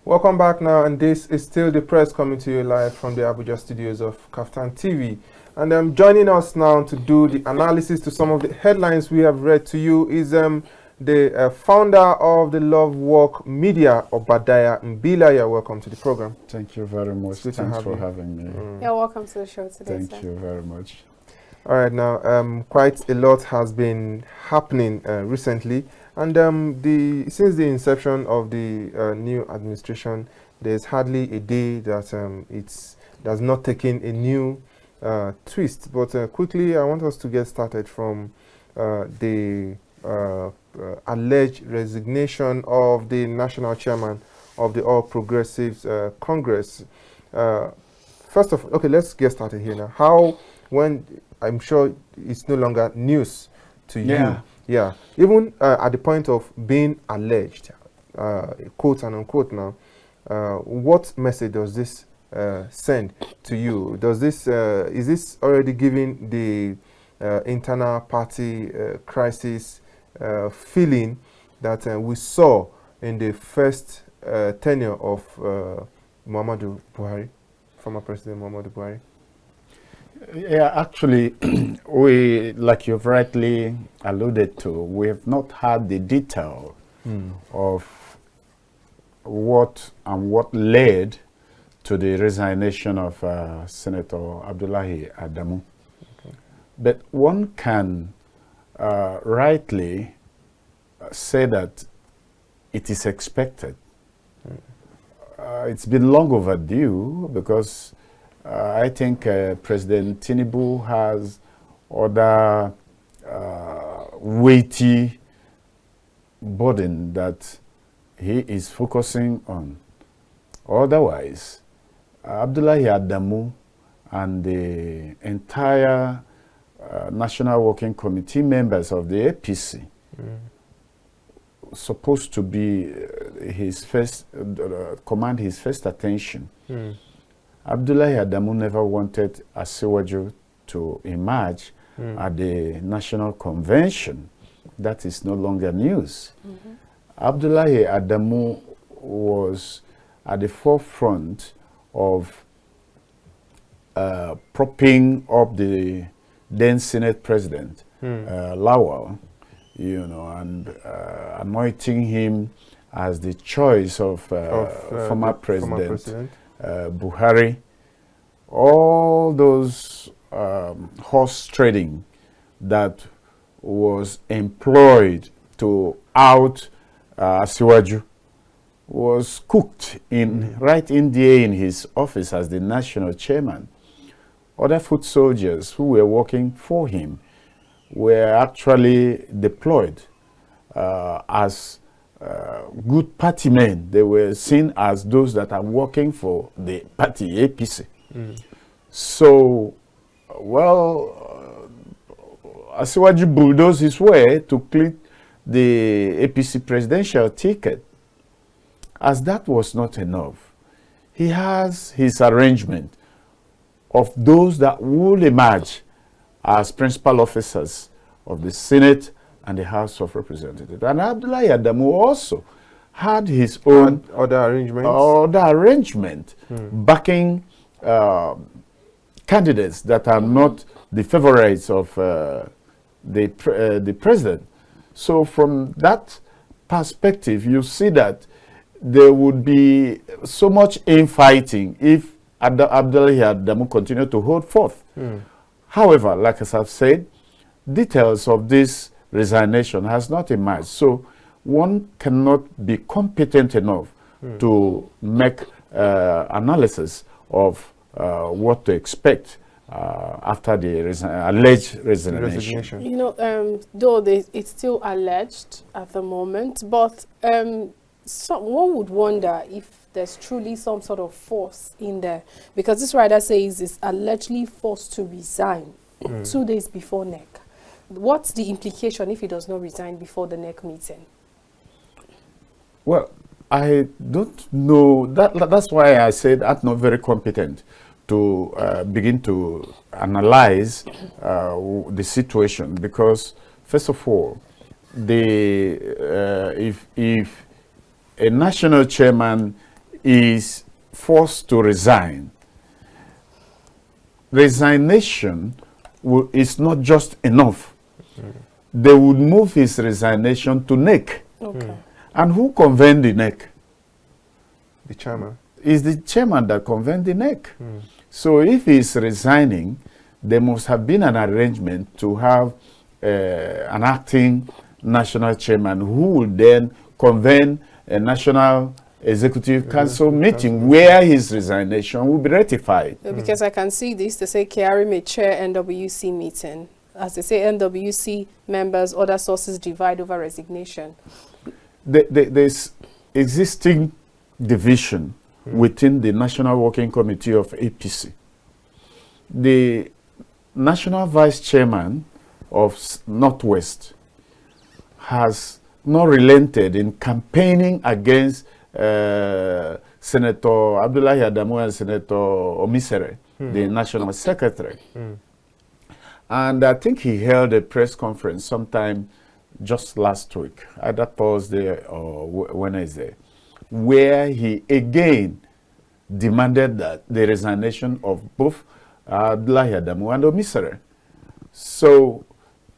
Welcome back now, and this is still the press coming to you live from the Abuja studios of Kaftan TV. And joining us now to do the analysis to some of the headlines we have read to you is the founder of the Love Work Media, Obadiah Mbila. You're welcome to the program. Thank you very much. Thanks for having me. You're welcome to the show today. Thank you very much. All right, now quite a lot has been happening recently. And since the inception of the new administration, there's hardly a day that it does not taken a new twist. But quickly, I want us to get started from the alleged resignation of the national chairman of the All Progressives Congress. First of all, okay, let's get started here now. When I'm sure it's no longer news to you. Yeah, even at the point of being alleged, quote and unquote now, what message does this send to you? Does this is this already giving the internal party crisis feeling that we saw in the first tenure of Muhammadu Buhari, former President Muhammadu Buhari? Yeah, actually, we, like you've rightly alluded to, we have not had the detail of what led to the resignation of Senator Abdullahi Adamu. Okay. But one can rightly say that it is expected. It's been long overdue because I think President Tinubu has other weighty burden that he is focusing on. Otherwise, Abdullahi Adamu and the entire National Working Committee members of the APC supposed to be his first, command his first attention. Abdullahi Adamu never wanted Asiwaju to emerge at the National Convention. That is no longer news. Abdullahi Adamu was at the forefront of propping up the then Senate President, Lawal, and anointing him as the choice of former President. Buhari. All those horse trading that was employed to out Asiwaju was cooked right in there in his office as the national chairman. Other foot soldiers who were working for him were actually deployed as good party men. They were seen as those that are working for the party APC. So, Asiwaju bulldozed his way to click the APC presidential ticket. As that was not enough, he has his arrangement of those that will emerge as principal officers of the Senate and the House of Representatives. And Abdullahi Adamu also had his own other arrangement backing candidates that are not the favorites of the president. So from that perspective, you see that there would be so much infighting if Abdullahi Adamu continued to hold forth. However, like as I've said, details of this resignation has not emerged. So one cannot be competent enough to make analysis of what to expect after the alleged resignation. Though it's still alleged at the moment, but one would wonder if there's truly some sort of force in there, because this writer says it's allegedly forced to resign 2 days before NEC. What's the implication if he does not resign before the NEC meeting? Well, I don't know. That's why I said I'm not very competent to begin to analyze the situation, because first of all, if a national chairman is forced to resign, resignation is not just enough. They would move his resignation to NEC. Okay. And who convened the NEC? The chairman. Is the chairman that convened the NEC. So if he's resigning, there must have been an arrangement to have an acting national chairman who will then convene a national executive council meeting where his resignation will be ratified. Because I can see this, they say Kyari may chair NWC meeting. As they say, NWC members, other sources divide over resignation. There's existing division within the National Working Committee of APC. The National Vice Chairman of Northwest has not relented in campaigning against Senator Abdullahi Adamu and Senator Omisore, the National Secretary. And I think he held a press conference sometime just last week, either Thursday or Wednesday, where he again demanded that the resignation of both Abdullahi Adamu and Omisore. So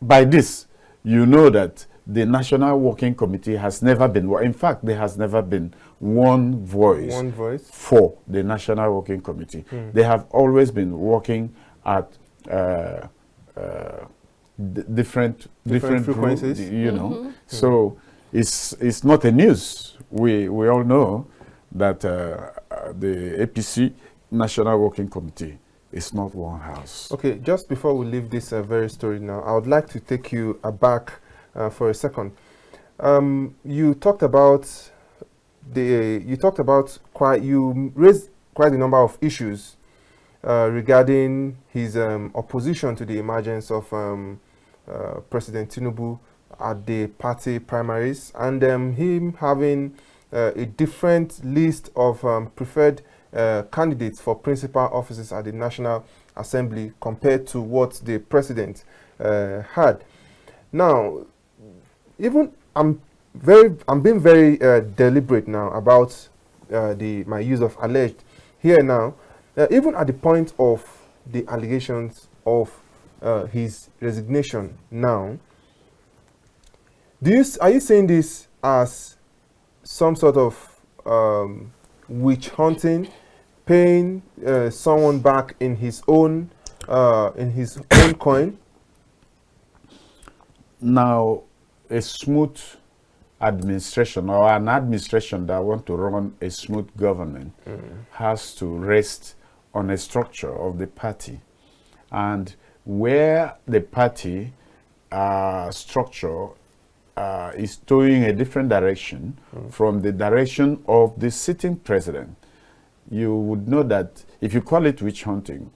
by this, you know that the National Working Committee has never been, in fact, there has never been one voice for the National Working Committee. They have always been working at different frequencies, you know. So it's not a news. We all know that the APC National Working Committee is not one house. Okay, just before we leave this very story now, I would like to take you aback for a second. You talked about you raised quite a number of issues regarding his opposition to the emergence of President Tinubu at the party primaries, and him having a different list of preferred candidates for principal offices at the National Assembly compared to what the president had. Now, even I'm being very deliberate now about my use of alleged here now. Even at the point of the allegations of his resignation now, are you saying this as some sort of witch hunting, paying someone back in his own coin? Now, a smooth administration, or an administration that want to run a smooth government, has to rest on a structure of the party. And where the party structure is towing a different direction from the direction of the sitting president, you would know that if you call it witch hunting,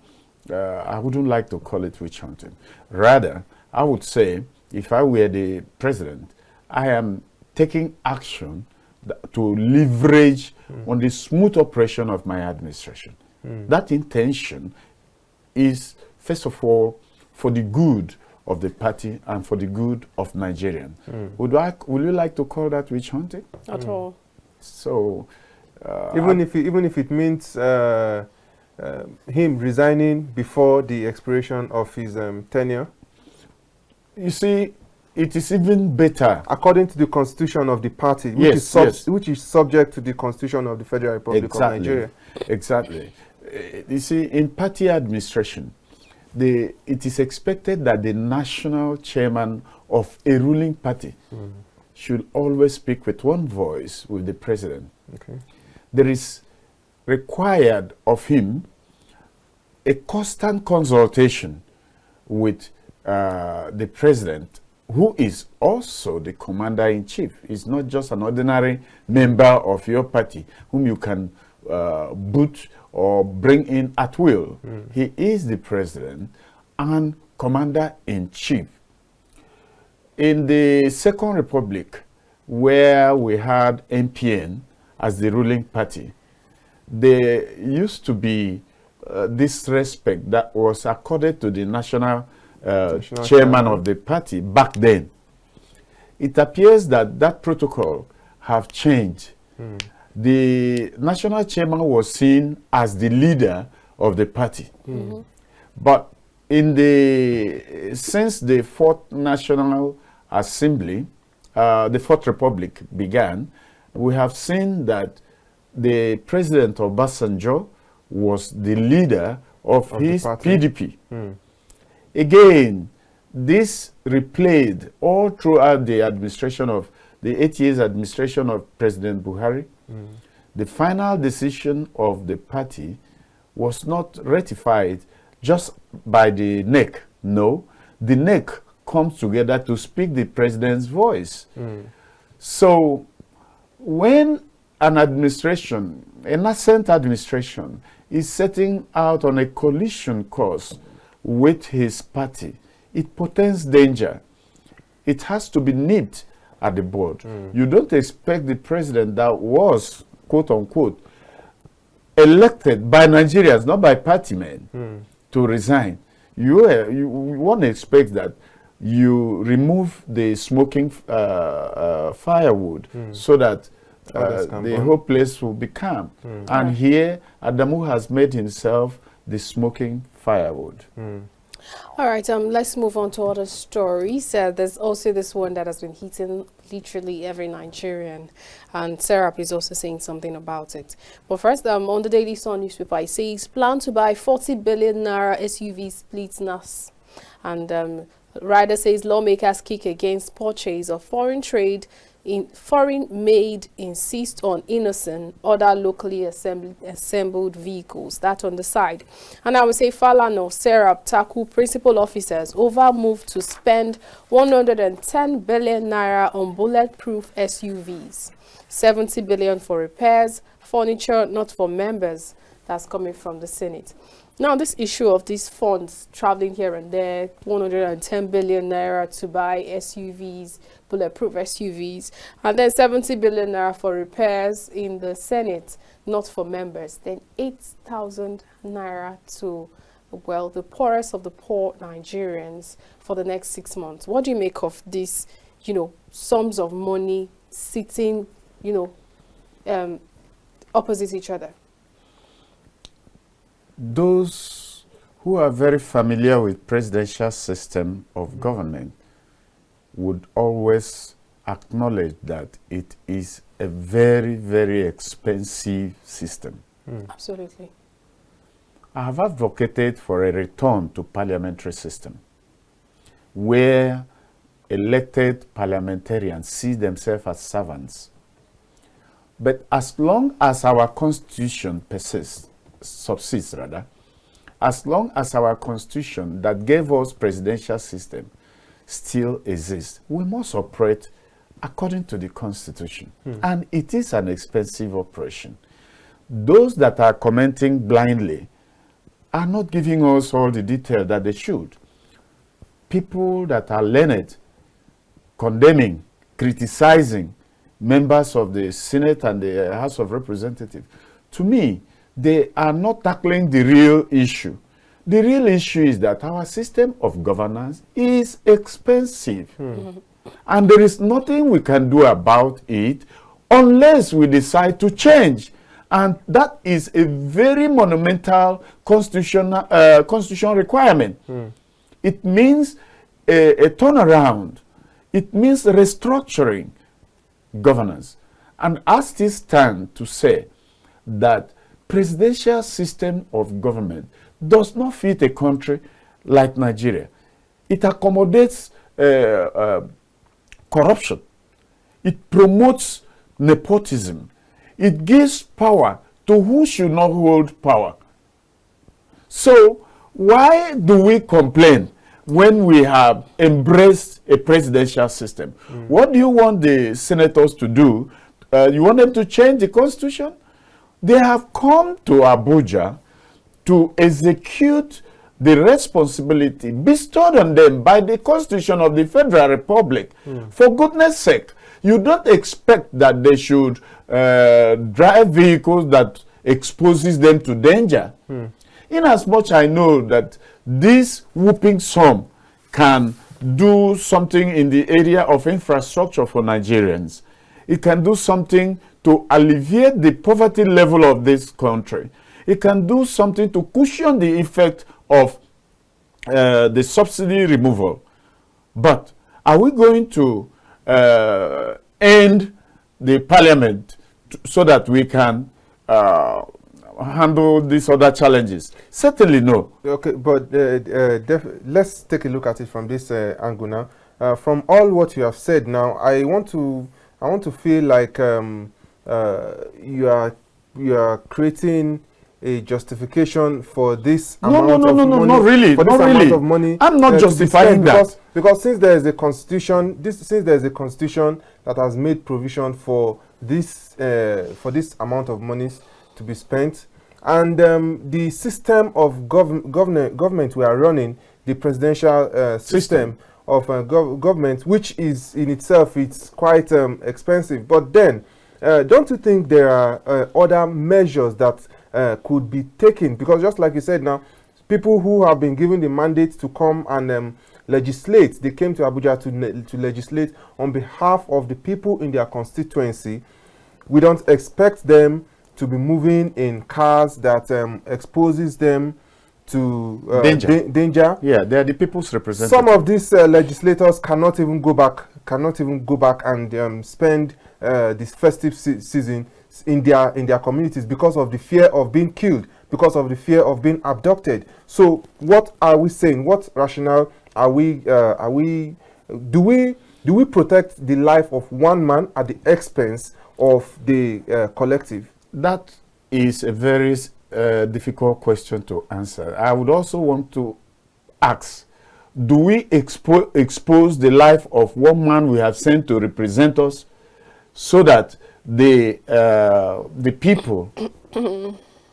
I wouldn't like to call it witch hunting. Rather, I would say, if I were the president, I am taking action to leverage on the smooth operation of my administration. That intention is, first of all, for the good of the party and for the good of Nigerians. Would you like to call that witch hunting? At all. So, even if it means him resigning before the expiration of his tenure? You see, it is even better. According to the constitution of the party, which is subject to the constitution of the Federal Republic of Nigeria. Exactly. You see, in party administration, it is expected that the national chairman of a ruling party should always speak with one voice with the president. Okay. There is required of him a constant consultation with the president, who is also the commander-in-chief. He's not just an ordinary member of your party whom you can boot or bring in at will. He is the president and commander-in-chief. In the Second Republic, where we had NPN as the ruling party, there used to be this respect that was accorded to the national chairman of the party back then. It appears that that protocol have changed. the national chairman was seen as the leader of the party. But since the Fourth National Assembly, the Fourth Republic began, we have seen that the president Obasanjo was the leader of his PDP. Again, this replayed all throughout the administration of the 8 years administration of President Buhari. The final decision of the party was not ratified just by the neck. No, the neck comes together to speak the president's voice. So when an administration, a nascent administration, is setting out on a collision course with his party, it portends danger. It has to be nipped at the bud. You don't expect the president that was, quote unquote, elected by Nigerians, not by party men, to resign. You want to expect that you remove the smoking firewood so that the whole place will be calm. And here, Adamu has made himself the smoking firewood. All right, let's move on to other stories. There's also this one that has been hitting literally every Nigerian, and Serap is also saying something about it. But first, on the Daily Sun newspaper, it says, plan to buy 40 billion naira SUV splits NAS. And Rider says lawmakers kick against purchase of foreign made insist on innocent other locally assembled vehicles. That on the side. And I would say Falana, Serap, tackle principal officers over move to spend 110 billion naira on bulletproof SUVs, 70 billion for repairs, furniture not for members. That's coming from the Senate. Now, this issue of these funds traveling here and there, 110 billion naira to buy SUVs, bulletproof SUVs, and then 70 billion naira for repairs in the Senate, not for members. Then 8,000 naira to, well, the poorest of the poor Nigerians for the next 6 months. What do you make of these, sums of money sitting, opposite each other? Those who are very familiar with presidential system of government would always acknowledge that it is a very, very expensive system. Absolutely. I have advocated for a return to parliamentary system where elected parliamentarians see themselves as servants. But as long as our constitution subsists, as long as our constitution that gave us presidential system still exists, we must operate according to the constitution. And it is an expensive operation. Those that are commenting blindly are not giving us all the detail that they should. People that are learned, condemning, criticizing members of the Senate and the House of Representatives, to me, they are not tackling the real issue. The real issue is that our system of governance is expensive. And there is nothing we can do about it unless we decide to change. And that is a very monumental constitutional requirement. It means a turnaround. It means restructuring governance. And as this stand to say that presidential system of government does not fit a country like Nigeria. It accommodates corruption. It promotes nepotism. It gives power to who should not hold power. So why do we complain when we have embraced a presidential system? What do you want the senators to do? You want them to change the constitution? They have come to Abuja to execute the responsibility bestowed on them by the Constitution of the Federal Republic. For goodness sake, you don't expect that they should drive vehicles that exposes them to danger. Inasmuch I know that this whooping sum can do something in the area of infrastructure for Nigerians. It can do something to alleviate the poverty level of this country. It can do something to cushion the effect of the subsidy removal. But are we going to end the parliament so that we can handle these other challenges? Certainly no. Okay, but let's take a look at it from this angle now. From all what you have said now, I want to feel like you are creating a justification for this amount of money. Not really. For this not amount really. of money, I'm not justifying that. Because since there is a constitution, since there is a constitution that has made provision for this amount of monies to be spent, and the system of government we are running, the presidential system of government, which is in itself, it's quite expensive. But then, don't you think there are other measures that could be taken? Because just like you said now, people who have been given the mandate to come and legislate, they came to Abuja to legislate on behalf of the people in their constituency. We don't expect them to be moving in cars that exposes them to danger. Yeah, they are the people's representatives. Some of these legislators cannot even go back and spend this festive season in their communities because of the fear of being killed, because of the fear of being abducted. So what are we saying? What rationale are we do we protect the life of one man at the expense of the collective? That is a very difficult question to answer. I would also want to ask, do we expose the life of one man we have sent to represent us so that the people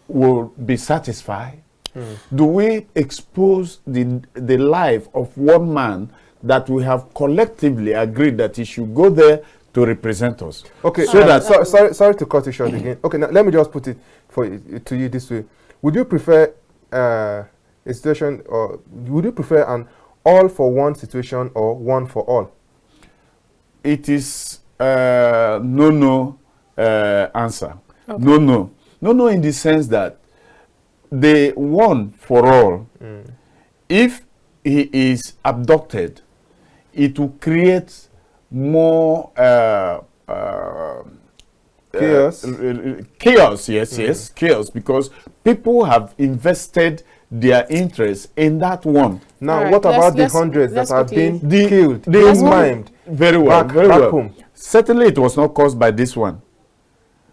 will be satisfied? Do we expose the life of one man that we have collectively agreed that he should go there to represent us? Okay, so that sorry to cut you short again. Okay, now let me just put it to you this way. Would you prefer a situation, or would you prefer an all for one situation or one for all? It is no answer. Okay. No in the sense that the one for all, if he is abducted, it will create more chaos, yes, chaos, because people have invested their interest in that one. Now, right, what about the hundreds that have been killed, maimed? Very well, very well. Home. Certainly, it was not caused by this one.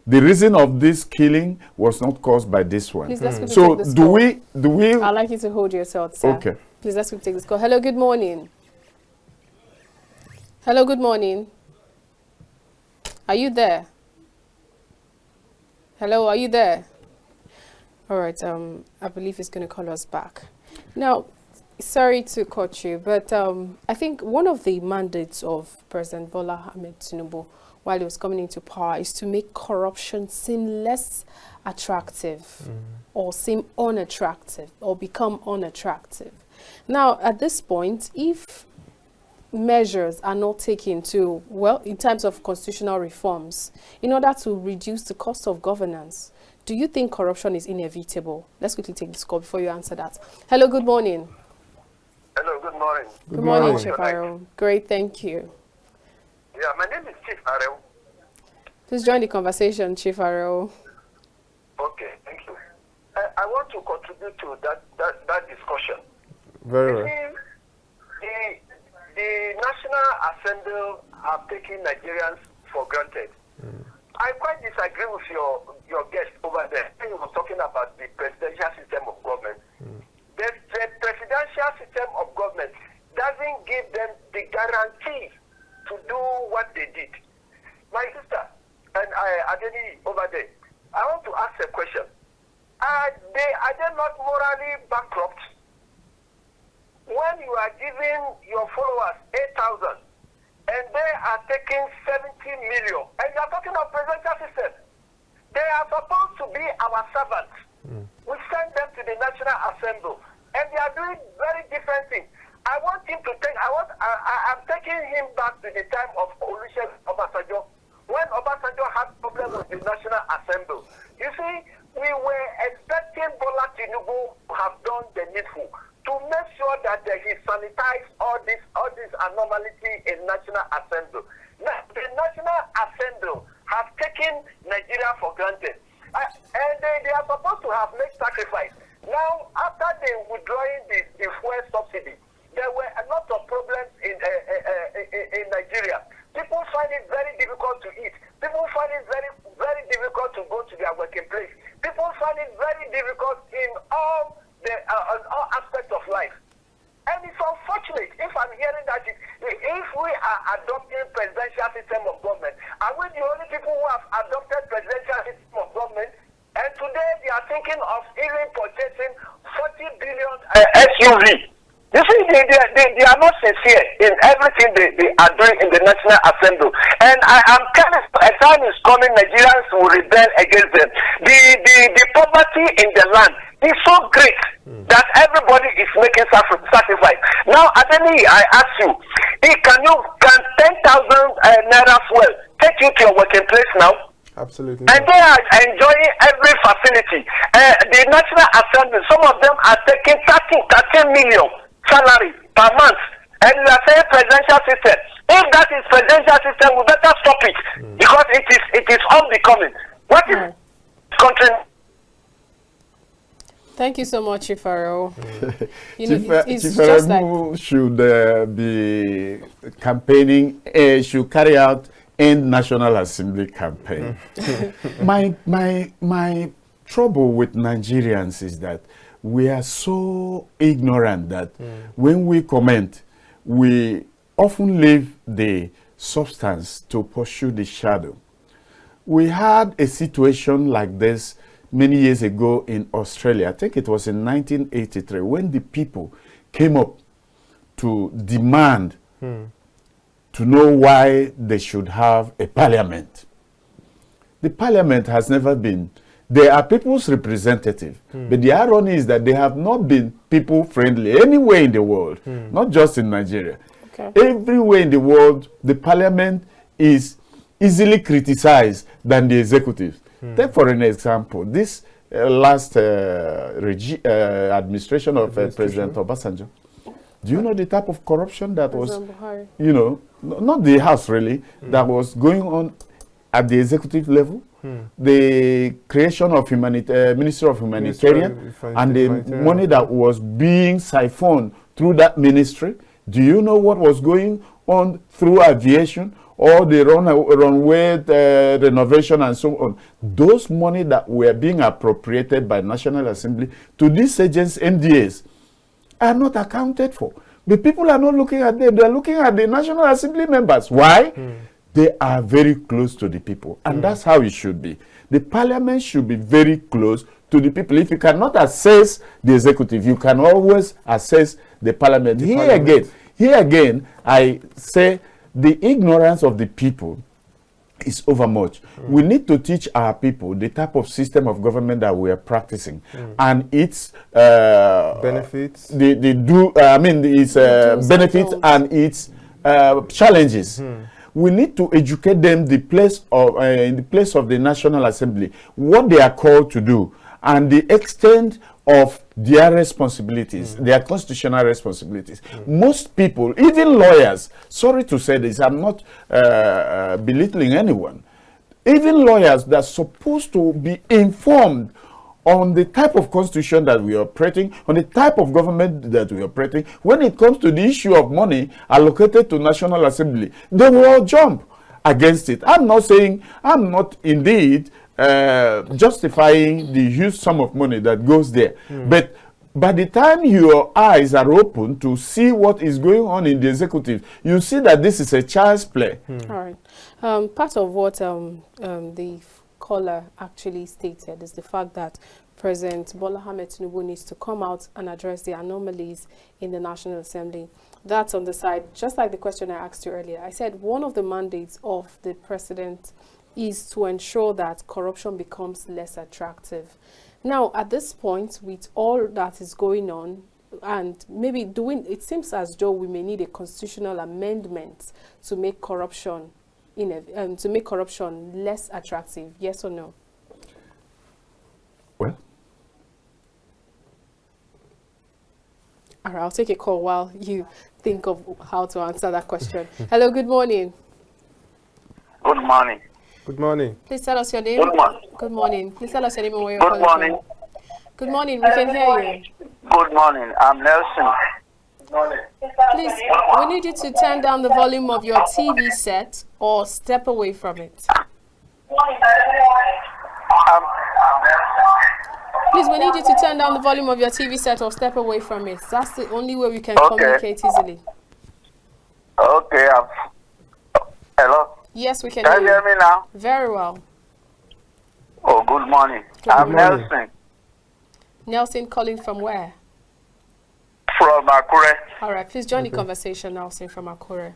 The reason of this killing was not caused by this one. Please, let's so take this do call. we? I'd like you to hold yourself, sir. Okay. Please, let's take this call. Hello, good morning. Hello, good morning. Are you there? Hello, are you there? All right, I believe he's going to call us back. Now, sorry to cut you, but I think one of the mandates of President Bola Ahmed Tinubu while he was coming into power is to make corruption seem less attractive or seem unattractive or become unattractive. Now, at this point, if measures are not taken to, well, in terms of constitutional reforms, in order to reduce the cost of governance, do you think corruption is inevitable? Let's quickly take this call before you answer that. Hello, good morning. Hello, good morning. Good morning, Chief Arel. Great, thank you. Yeah, my name is Chief Arel. Please join the conversation, Chief Arel. Okay, thank you. I want to contribute to that discussion. Very well. The National Assembly have taken Nigerians for granted. I quite disagree with your guest over there. He was talking about the presidential system of government. The presidential system of government doesn't give them the guarantee to do what they did. My sister and Adeniyi over there, I want to ask a question. Are they not morally bankrupt? When you are giving your followers 8,000 and they are taking 70 million, and you are talking of presidential system, they are supposed to be our servants. We send them to the National Assembly, and they are doing very different things. I want him to think. I'm taking him back to the time of Olusegun Obasanjo, when Obasanjo had problem with the National Assembly. You see, we were expecting Bola Tinubu to have done the needful to make sure that he sanitized all this anomaly in National Assembly. Now, the National Assembly has taken Nigeria for granted. And they are supposed to have made sacrifice. Now, after they withdrawing the fuel subsidy, there were a lot of problems in Nigeria. People find it very difficult to eat. People find it very, very difficult to go to their working place. People find it very difficult in all aspects of life. And it's unfortunate if I'm hearing that if we are adopting presidential system of government, are we the only people who have adopted presidential system of government? And today they are thinking of even purchasing 40 billion SUV. You see, they are not sincere in everything they are doing in the National Assembly. And I am kind of, a time is coming, Nigerians will rebel against them. The poverty in the land is so great that everybody is making sacrifice. Now, Adeniyi, I ask you, can 10,000 naira fuel take you to your working place now? Absolutely. And they are enjoying every facility. The National Assembly, some of them are taking 13 million salary per month, and we are saying presidential system. If that is presidential system, we better stop it because it is unbecoming. What is country? Thank you so much, Chifaro. Chief Adamu should be campaigning, should carry out end National Assembly campaign. my trouble with Nigerians is that we are so ignorant that when we comment, we often leave the substance to pursue the shadow. We had a situation like this many years ago in Australia. I think it was in 1983 when the people came up to demand to know why they should have a parliament. The parliament has never been. They are people's representative, but the irony is that they have not been people-friendly anywhere in the world, not just in Nigeria. Okay. Everywhere in the world, the parliament is easily criticized than the executive. Take for an example, this last administration of President Obasanjo. Do you know the type of corruption that was, not the House really, that was going on at the executive level? The creation of Ministry of Humanitarian and the money that was being siphoned through that ministry. Do you know what was going on through aviation, or the runway renovation and so on? Those money that were being appropriated by National Assembly to these agents, MDAs, are not accounted for. The people are not looking at them. They are looking at the National Assembly members. Why? They are very close to the people. And that's how it should be. The parliament should be very close to the people. If you cannot assess the executive, you can always assess the parliament. Here again, I say the ignorance of the people is overmuch. We need to teach our people the type of system of government that we are practicing and its benefits. Its benefits and its challenges. We need to educate them in the place of the National Assembly, what they are called to do, and the extent of their responsibilities, their constitutional responsibilities. Most people, even lawyers, sorry to say this, I'm not belittling anyone, even lawyers that are supposed to be informed on the type of constitution that we are operating, on the type of government that we are operating. When it comes to the issue of money allocated to National Assembly, they will all jump against it. I'm not indeed justifying the huge sum of money that goes there. But by the time your eyes are open to see what is going on in the executive, you see that this is a child's play. All right. Part of what the caller actually stated is the fact that President Bola Ahmed Tinubu needs to come out and address the anomalies in the National Assembly. That's on the side. Just like the question I asked you earlier, I said one of the mandates of the president is to ensure that corruption becomes less attractive. Now, at this point, with all that is going on, and maybe it seems as though we may need a constitutional amendment to make corruption to make corruption less attractive? Yes or no? Well, all right, I'll take a call while you think of how to answer that question. Hello, good morning. Good morning. Good morning. Please tell us your name. Good morning. Good morning. Please tell us your name and where you're Good calling morning. from. Good morning. We can hear you. Good morning. I'm Nelson. Please, we need you to turn down the volume of your TV set or step away from it. Please, we need you to turn down the volume of your TV set or step away from it. That's the only way we can communicate easily. Okay. Hello? Yes, we can Can you hear me now? Very well. Oh, good morning. Good I'm morning. Nelson Nelson calling from where? from Akure. All right, please join the conversation, Nelson from Akure.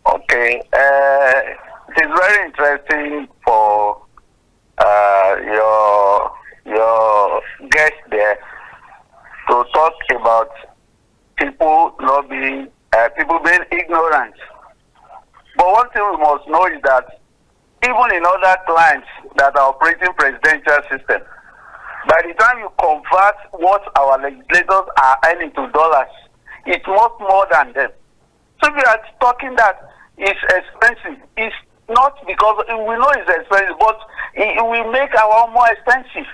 Okay. It is very interesting for your guest there to talk about people not being people being ignorant. But one thing we must know is that even in other clients that are operating presidential system, by the time you convert what our legislators are earning to dollars, it's much more than them. So if you are talking that it's expensive, it's not because we know it's expensive, but it will make our own more expensive.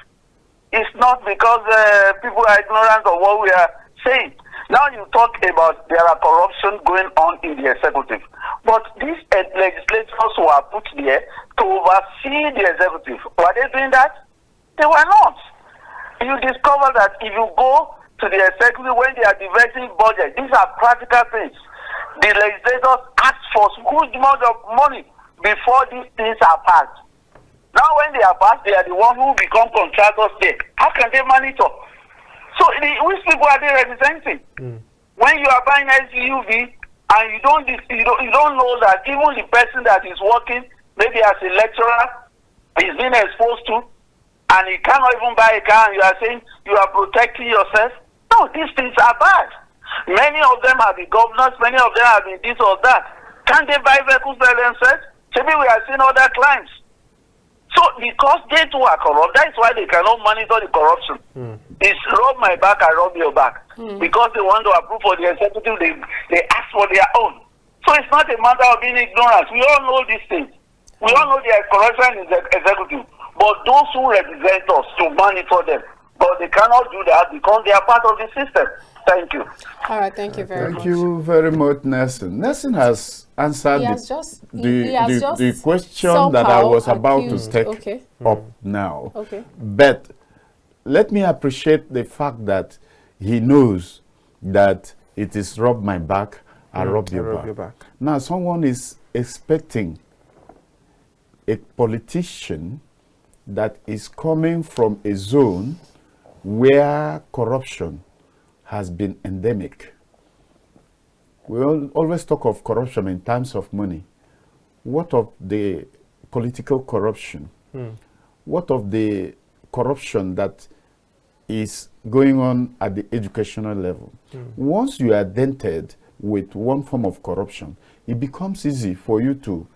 It's not because people are ignorant of what we are saying. Now you talk about there are corruption going on in the executive. But these legislators who are put there to oversee the executive, were they doing that? They were not. You discover that if you go to the executive when they are diverting budget, these are practical things. The legislators ask for huge amount of money before these things are passed. Now when they are passed, they are the ones who become contractors there. How can they monitor? So which people are they representing? When you are buying SUV and you don't know that even the person that is working, maybe as a lecturer, is being exposed to, and he cannot even buy a car, and you are saying you are protecting yourself. No, these things are bad. Many of them are the governors, many of them are the this or that. Can't they buy vehicles by themselves? Maybe we are seeing other clients. So because they too are corrupt, that is why they cannot monitor the corruption. It's rub my back, I rub your back. Because they want to approve for the executive, they ask for their own. So it's not a matter of being ignorant. We all know these things. We all know there is corruption in the executive. But those who represent us to monitor them, but they cannot do that because they are part of the system. Thank you. All right, thank you very much. thank you very much, Nelson. Nelson has answered He has just the question that I was about to take up now. Okay. But let me appreciate the fact that he knows that it is rub my back, I rub your back. Now, someone is expecting a politician that is coming from a zone where corruption has been endemic. We always talk of corruption in terms of money. What of the political corruption? What of the corruption that is going on at the educational level? Once you are dented with one form of corruption, it becomes easy for you to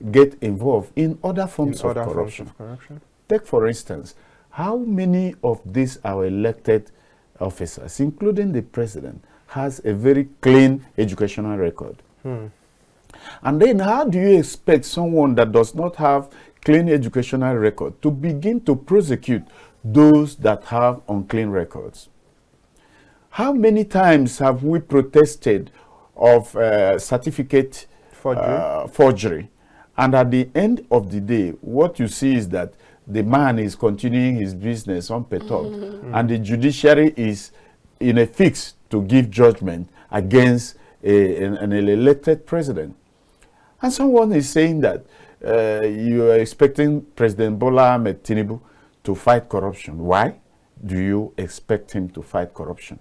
get involved in other forms of corruption. Take, for instance, how many of these our elected officers, including the president, has a very clean educational record? And then how do you expect someone that does not have clean educational record to begin to prosecute those that have unclean records? How many times have we protested of certificate forgery? And at the end of the day, what you see is that the man is continuing his business unperturbed, and the judiciary is in a fix to give judgment against an elected president. And someone is saying that you are expecting President Bola Ahmed Tinubu to fight corruption. Why do you expect him to fight corruption?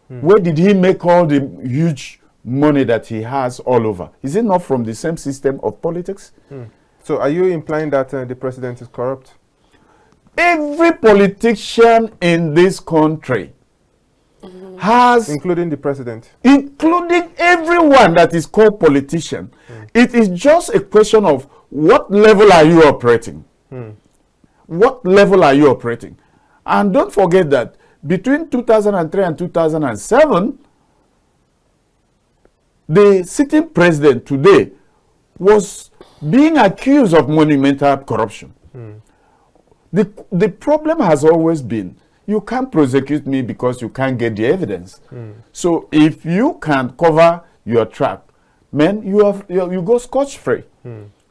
Where did he make all the huge money that he has all over? Is it not from the same system of politics? So are you implying that the president is corrupt? Every politician in this country has... Including the president? Including everyone that is called politician It is just a question of what level are you operating? What level are you operating? And don't forget that between 2003 and 2007, the sitting president today was being accused of monumental corruption. The problem has always been, you can't prosecute me because you can't get the evidence. So if you can cover your track, man, you go scotch-free.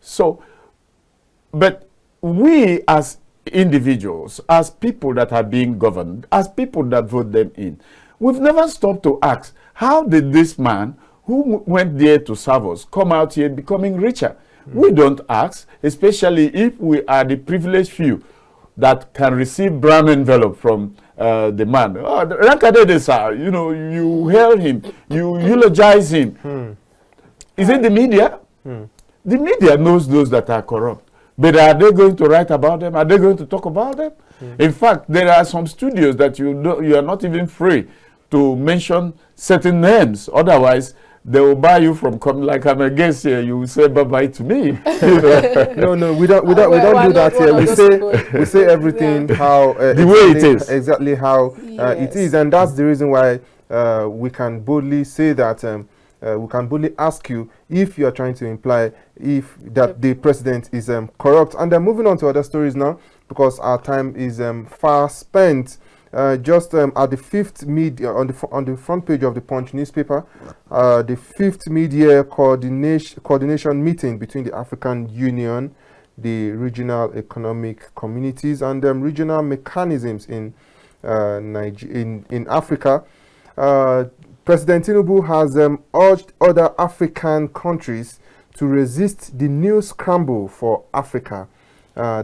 So, but we as individuals, as people that are being governed, as people that vote them in, we've never stopped to ask, how did this man who went there to serve us come out here becoming richer? We don't ask, especially if we are the privileged few that can receive brown envelope from the man. Oh, Rankadede, sir, you know, you hail him, you eulogize him. Is it the media? The media knows those that are corrupt. But are they going to write about them? Are they going to talk about them? In fact, there are some studios that you are not even free to mention certain names. Otherwise, they will buy you from coming. Like I'm a guest here, you will say bye-bye to me. No, we don't do that here. We say everything how the way it is. Exactly how it is. And that's the reason why we can boldly say that we can boldly ask you if you are trying to imply that the president is corrupt. And moving on to other stories now, because our time is far spent. Just at the fifth media on the front page of the Punch newspaper, the fifth media coordination meeting between the African Union, the regional economic communities, and regional mechanisms in Africa. President Tinubu has urged other African countries to resist the new scramble for Africa.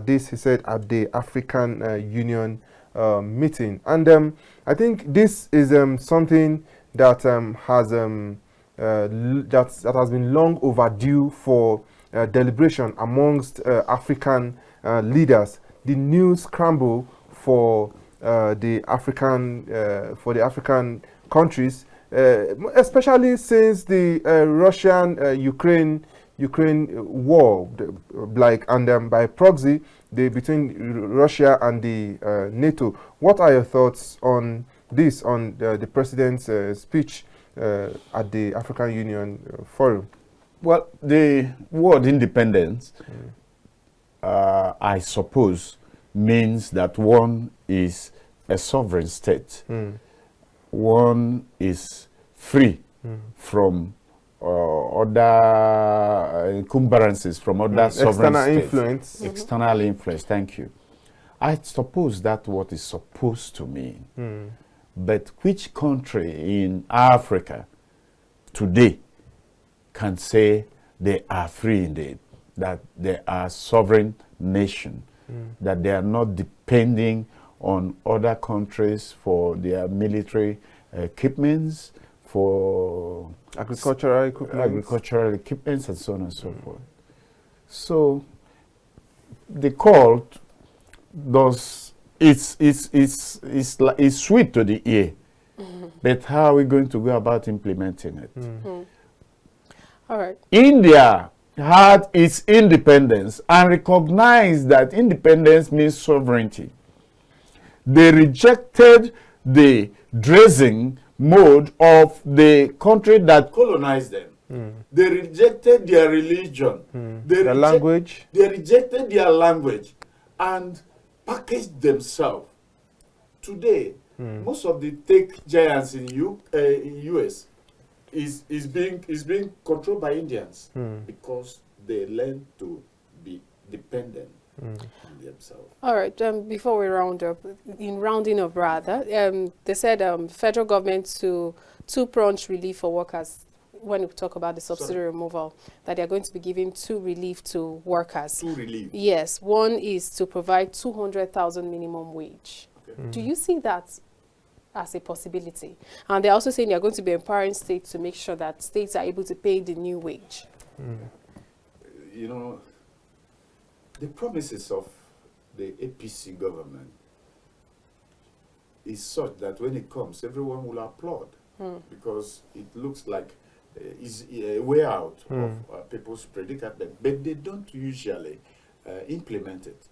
This, he said, at the African Union meeting. And I think this is something that has been long overdue for deliberation amongst African leaders. The new scramble for the African countries, especially since the Russian-Ukraine war, and by proxy, between Russia and the NATO. What are your thoughts on this, on the president's speech at the African Union Forum? Well, the word independence, I suppose, means that one is a sovereign state. One is free from other encumbrances, from other sovereign external states. Influence. External influence, thank you. I suppose that's what it's supposed to mean. But which country in Africa today can say they are free indeed, that they are sovereign nation, that they are not depending on other countries for their military equipments, for agricultural equipments, and so on and so forth. So the call does it's sweet to the ear, but how are we going to go about implementing it? All right. India had its independence and recognized that independence means sovereignty. They rejected the dressing mode of the country that colonized them. They rejected their religion. Their language. They rejected their language and packaged themselves. Today, most of the tech giants in US is being controlled by Indians because they learn to be dependent on themselves. All right. Before we round up, in rounding up rather, they said federal government to two-pronged relief for workers. When we talk about the subsidy removal, that they are going to be giving two relief to workers. Two relief. Yes. One is to provide 200,000 minimum wage. Okay. Do you see that as a possibility? And they're also saying they're going to be empowering states to make sure that states are able to pay the new wage. You know, the promises of the APC government is such that when it comes, everyone will applaud because it looks like is a way out of people's predicament, but they don't usually implement it.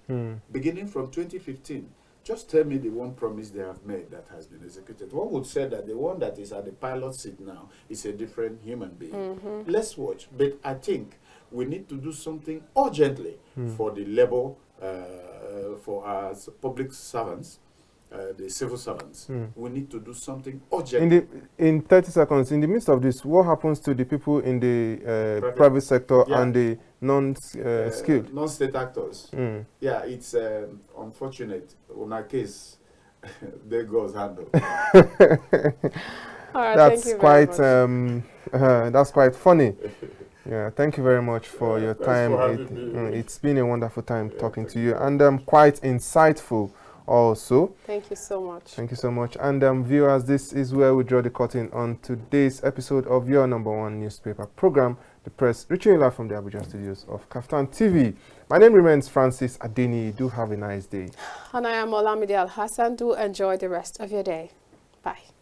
Beginning from 2015, just tell me the one promise they have made that has been executed. One would say that the one that is at the pilot seat now is a different human being. Let's watch. But I think we need to do something urgently for the labor, for our public servants, the civil servants. We need to do something urgently. In 30 seconds, in the midst of this, what happens to the people in the private sector and the non-skilled? Non-state actors. Yeah, it's unfortunate. On our case, they goes handle. All right, That's thank you quite very much. that's quite funny. Yeah, thank you very much for your time. It's been a wonderful time talking to you, and quite insightful also. Thank you so much. Thank you so much. And viewers, this is where we draw the curtain on today's episode of your #1 newspaper program, The Press, reaching you live from the Abuja studios of Kaftan TV. My name remains Francis Adeniyi. Do have a nice day. And I am Olamide Alhassan. Do enjoy the rest of your day. Bye.